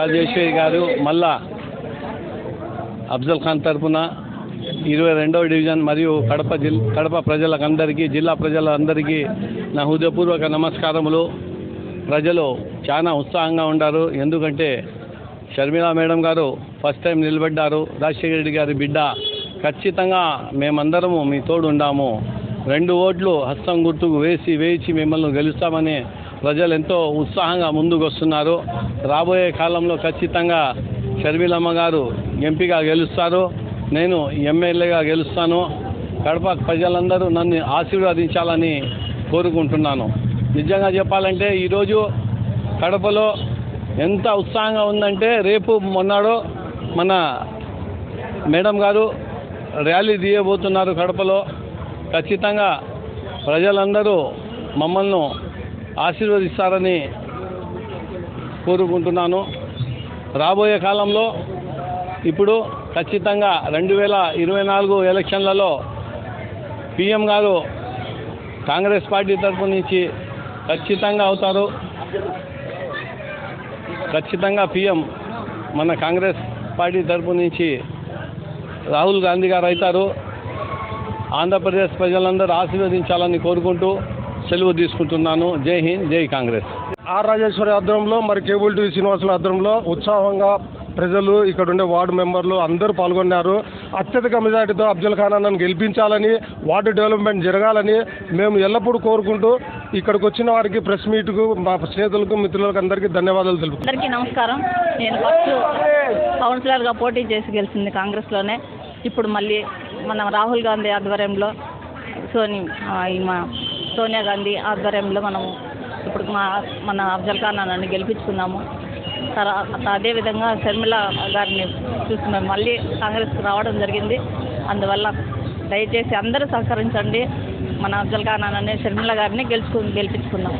రాజేశ్వరి గారు మళ్ళా అఫ్జల్ ఖాన్ తరఫున 22వ డివిజన్ మరియు కడప ప్రజలకందరికీ, జిల్లా ప్రజలందరికీ నా హృదయపూర్వక నమస్కారములు. ప్రజలు చాలా ఉత్సాహంగా ఉన్నారు. ఎందుకంటే షర్మిలా మేడం గారు ఫస్ట్ టైం నిలబడ్డారు. రాజశేఖర రెడ్డి గారి బిడ్డ. ఖచ్చితంగా మేమందరము మీ తోడు ఉండాము. 2 ఓట్లు హస్తం గుర్తుకు వేయించి మిమ్మల్ని గెలుస్తామని ప్రజలు ఎంతో ఉత్సాహంగా ముందుకు వస్తున్నారు. రాబోయే కాలంలో ఖచ్చితంగా షర్మిలమ్మ గారు ఎంపీగా గెలుస్తారు, నేను ఎమ్మెల్యేగా గెలుస్తాను. కడప ప్రజలందరూ నన్ను ఆశీర్వదించాలని కోరుకుంటున్నాను. నిజంగా చెప్పాలంటే ఈరోజు కడపలో ఎంత ఉత్సాహంగా ఉందంటే, రేపు మొన్నాడో మన మేడం గారు ర్యాలీ తీయబోతున్నారు కడపలో. ఖచ్చితంగా ప్రజలందరూ మమ్మల్ని ఆశీర్వదిస్తారని కోరుకుంటున్నాను. రాబోయే కాలంలో ఇప్పుడు ఖచ్చితంగా 2024 ఎలక్షన్లలో పిఎం గారు కాంగ్రెస్ పార్టీ తరఫు నుంచి ఖచ్చితంగా అవుతారు. ఖచ్చితంగా పిఎం మన కాంగ్రెస్ పార్టీ తరఫు నుంచి రాహుల్ గాంధీ గారు అవుతారు. ఆంధ్రప్రదేశ్ ప్రజలందరూ ఆశీర్వదించాలని కోరుకుంటూ సెలవు తీసుకుంటున్నాను. జై హింద్, జై కాంగ్రెస్. ఆర్ రాజేశ్వరి ఆధ్వర్యంలో, మరి కేబుల్ టీవీ శ్రీనివాసుల ఆధ్వర్యంలో ఉత్సాహంగా ప్రజలు, ఇక్కడ ఉండే వార్డు మెంబర్లు అందరూ పాల్గొన్నారు. అత్యధిక మెజార్టీతో అఫ్జల్ ఖాన్ అన్నను గెలిపించాలని, వార్డు డెవలప్మెంట్ జరగాలని మేము ఎల్లప్పుడూ కోరుకుంటూ ఇక్కడికి వచ్చిన వారికి, ప్రెస్ మీట్కు, మా స్నేహితులకు, మిత్రులకు అందరికీ ధన్యవాదాలు తెలుపుతున్నాను. అందరికీ నమస్కారం. నేను ఫస్ట్ కౌన్సిలర్గా పోటీ చేసి గెలిచింది కాంగ్రెస్లోనే. ఇప్పుడు మళ్ళీ మన రాహుల్ గాంధీ ఆధ్వర్యంలో, సోనియా గాంధీ ఆధ్వర్యంలో మనము ఇప్పుడు మన అఫ్జల్ ఖాన్ అన్నని గెలిపించుకున్నాము. అదేవిధంగా షర్మిల గారిని చూసి మేము మళ్ళీ కాంగ్రెస్కి రావడం జరిగింది. అందువల్ల దయచేసి అందరూ సహకరించండి. మన అఫ్జల్ ఖాన్ అన్నని, షర్మిల గారిని గెలిపించుకుందాం.